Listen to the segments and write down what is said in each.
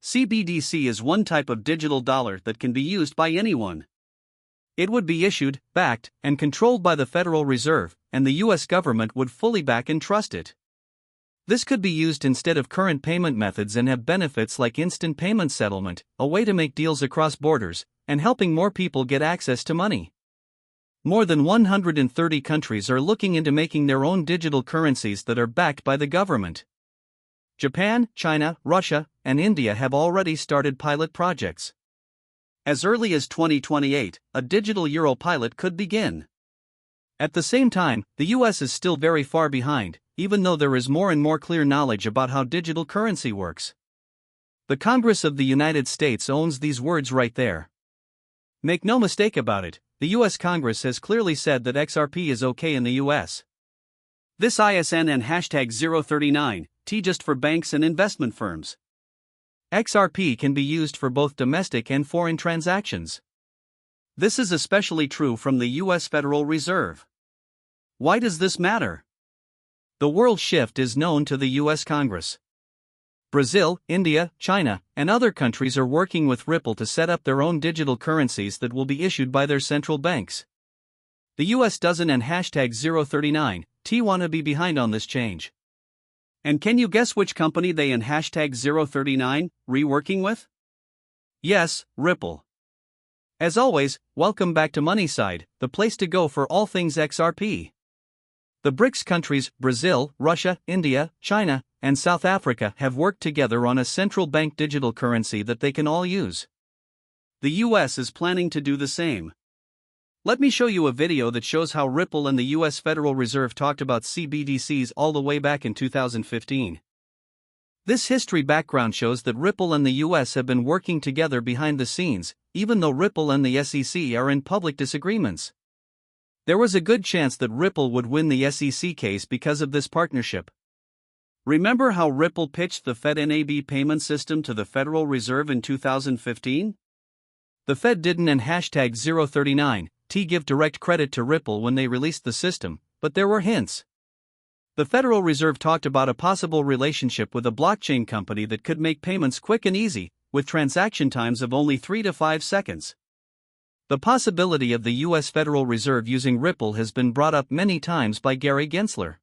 CBDC is one type of digital dollar that can be used by anyone. It would be issued, backed, and controlled by the Federal Reserve, and the US government would fully back and trust it. This could be used instead of current payment methods and have benefits like instant payment settlement, a way to make deals across borders, and helping more people get access to money. More than 130 countries are looking into making their own digital currencies that are backed by the government. Japan, China, Russia, and India have already started pilot projects. As early as 2028, a digital euro pilot could begin. At the same time, the US is still very far behind, even though there is more and more clear knowledge about how digital currency works. The Congress of the United States owns these words right there. Make no mistake about it, the US Congress has clearly said that XRP is okay in the US. This ISN and #039, T just for banks and investment firms. XRP can be used for both domestic and foreign transactions. This is especially true from the US Federal Reserve. Why does this matter? The world shift is known to the US Congress. Brazil, India, China, and other countries are working with Ripple to set up their own digital currencies that will be issued by their central banks. The US doesn't and #039, T wanna be behind on this change. And can you guess which company they and #039 reworking with? Yes, Ripple. As always, welcome back to Moneyside, the place to go for all things XRP. The BRICS countries, Brazil, Russia, India, China, and South Africa have worked together on a central bank digital currency that they can all use. The US is planning to do the same. Let me show you a video that shows how Ripple and the US Federal Reserve talked about CBDCs all the way back in 2015. This history background shows that Ripple and the US have been working together behind the scenes, even though Ripple and the SEC are in public disagreements. There was a good chance that Ripple would win the SEC case because of this partnership. Remember how Ripple pitched the Fed NAB payment system to the Federal Reserve in 2015? The Fed didn't and #039, T give direct credit to Ripple when they released the system, but there were hints. The Federal Reserve talked about a possible relationship with a blockchain company that could make payments quick and easy, with transaction times of only 3 to 5 seconds. The possibility of the US Federal Reserve using Ripple has been brought up many times by Gary Gensler.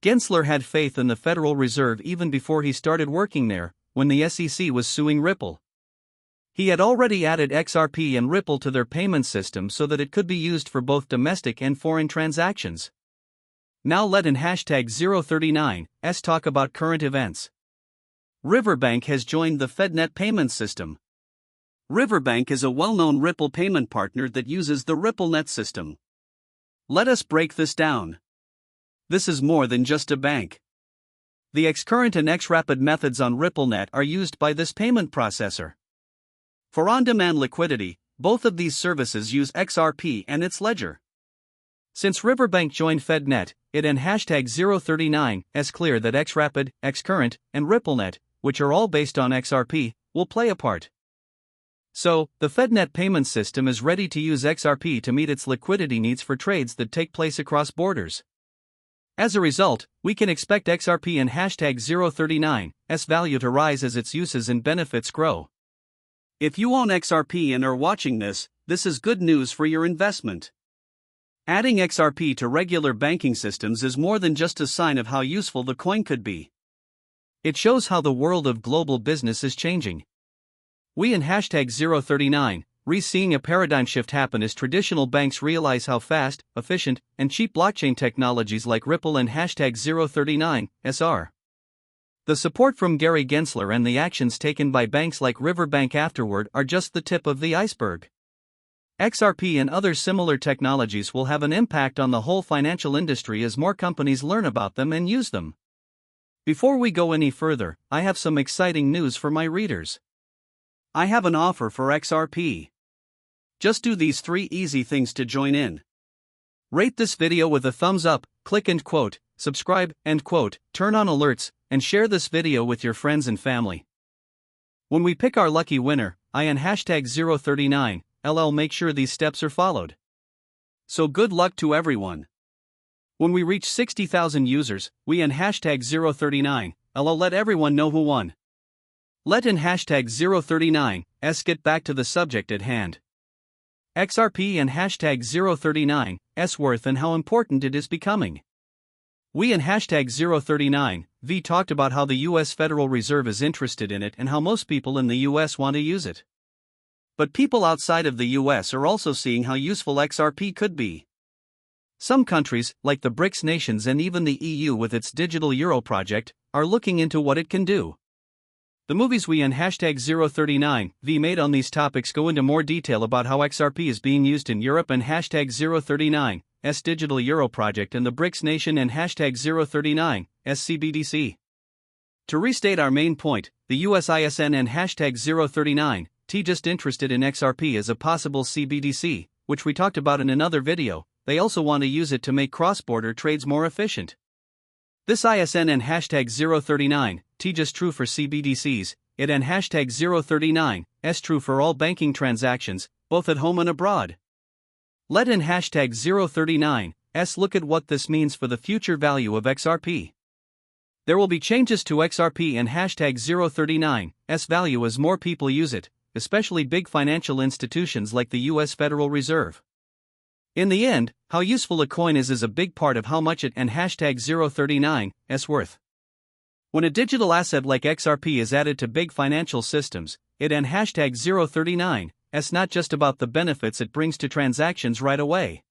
Gensler had faith in the Federal Reserve even before he started working there, when the SEC was suing Ripple. He had already added XRP and Ripple to their payment system so that it could be used for both domestic and foreign transactions. Now let in #039 talk about current events. Riverbank has joined the FedNet payment system. Riverbank is a well-known Ripple payment partner that uses the RippleNet system. Let us break this down. This is more than just a bank. The xCurrent and xRapid methods on RippleNet are used by this payment processor. For on-demand liquidity, both of these services use XRP and its ledger. Since Riverbank joined FedNet, it and #039 is clear that xRapid, xCurrent, and RippleNet, which are all based on XRP, will play a part. So, the FedNet payment system is ready to use XRP to meet its liquidity needs for trades that take place across borders. As a result, we can expect XRP and #039's value to rise as its uses and benefits grow. If you own XRP and are watching this, this is good news for your investment. Adding XRP to regular banking systems is more than just a sign of how useful the coin could be. It shows how the world of global business is changing. We in #039 seeing a paradigm shift happen as traditional banks realize how fast, efficient, and cheap blockchain technologies like Ripple and #039 are. The support from Gary Gensler and the actions taken by banks like Riverbank afterward are just the tip of the iceberg. XRP and other similar technologies will have an impact on the whole financial industry as more companies learn about them and use them. Before we go any further, I have some exciting news for my readers. I have an offer for XRP. Just do these 3 easy things to join in. Rate this video with a thumbs up, click and quote, subscribe and quote, turn on alerts, and share this video with your friends and family. When we pick our lucky winner, I and #039 make sure these steps are followed. So good luck to everyone. When we reach 60,000 users, we and #039 let everyone know who won. Let in hashtag 039s get back to the subject at hand. XRP and hashtag 039s worth and how important it is becoming. We in hashtag 039v talked about how the US Federal Reserve is interested in it and how most people in the US want to use it. But people outside of the US are also seeing how useful XRP could be. Some countries, like the BRICS nations and even the EU with its digital euro project, are looking into what it can do. The movies we and hashtag 039v made on these topics go into more detail about how XRP is being used in Europe and hashtag 039s digital euro project and the BRICS nation and hashtag 039s CBDC. To restate our main point, the US ISN and hashtag 039t just interested in XRP as a possible CBDC, which we talked about in another video. They also want to use it to make cross-border trades more efficient. This ISN and hashtag 039t just true for CBDCs, it and hashtag 039s true for all banking transactions, both at home and abroad. Let in hashtag 039s look at what this means for the future value of XRP. There will be changes to XRP and hashtag 039s value as more people use it, especially big financial institutions like the US Federal Reserve. In the end, how useful a coin is a big part of how much it and hashtag 039s worth. When a digital asset like XRP is added to big financial systems, it and hashtag 039s not just about the benefits it brings to transactions right away.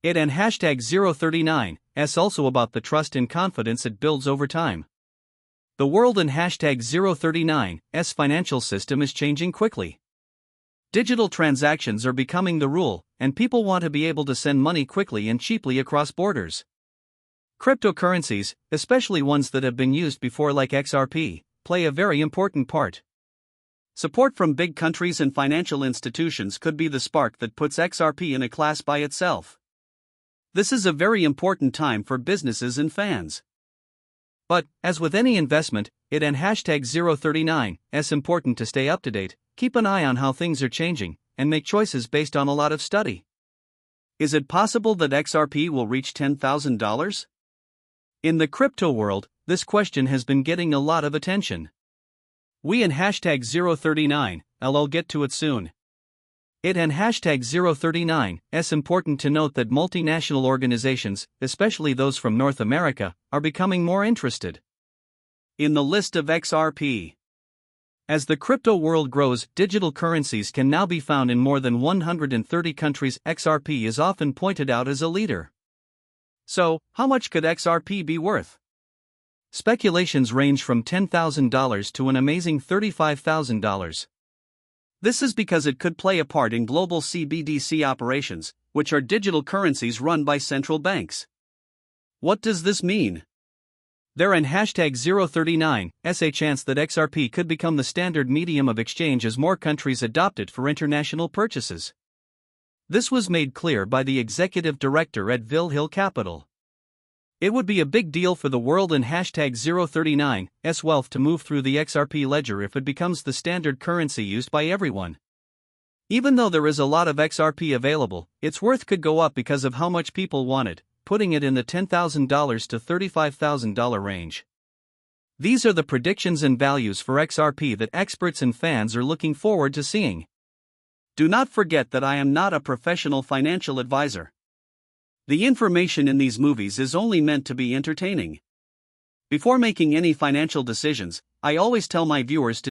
It and hashtag 039s also about the trust and confidence it builds over time. The world and hashtag 039s financial system is changing quickly. Digital transactions are becoming the rule, and people want to be able to send money quickly and cheaply across borders. Cryptocurrencies, especially ones that have been used before like XRP, play a very important part. Support from big countries and financial institutions could be the spark that puts XRP in a class by itself. This is a very important time for businesses and fans. But, as with any investment, it and hashtag 039s important to stay up to date. Keep an eye on how things are changing, and make choices based on a lot of study. Is it possible that XRP will reach $10,000? In the crypto world, this question has been getting a lot of attention. We and hashtag 039I'll get to it soon. It and hashtag 039s important to note that multinational organizations, especially those from North America, are becoming more interested in the list of XRP. As the crypto world grows, digital currencies can now be found in more than 130 countries. XRP is often pointed out as a leader. So, how much could XRP be worth? Speculations range from $10,000 to an amazing $35,000. This is because it could play a part in global CBDC operations, which are digital currencies run by central banks. What does this mean? There and hashtag 039s a chance that XRP could become the standard medium of exchange as more countries adopt it for international purchases. This was made clear by the executive director at Vill Hill Capital. It would be a big deal for the world and hashtag 039s wealth to move through the XRP ledger if it becomes the standard currency used by everyone. Even though there is a lot of XRP available, its worth could go up because of how much people want it, putting it in the $10,000 to $35,000 range. These are the predictions and values for XRP that experts and fans are looking forward to seeing. Do not forget that I am not a professional financial advisor. The information in these movies is only meant to be entertaining. Before making any financial decisions, I always tell my viewers to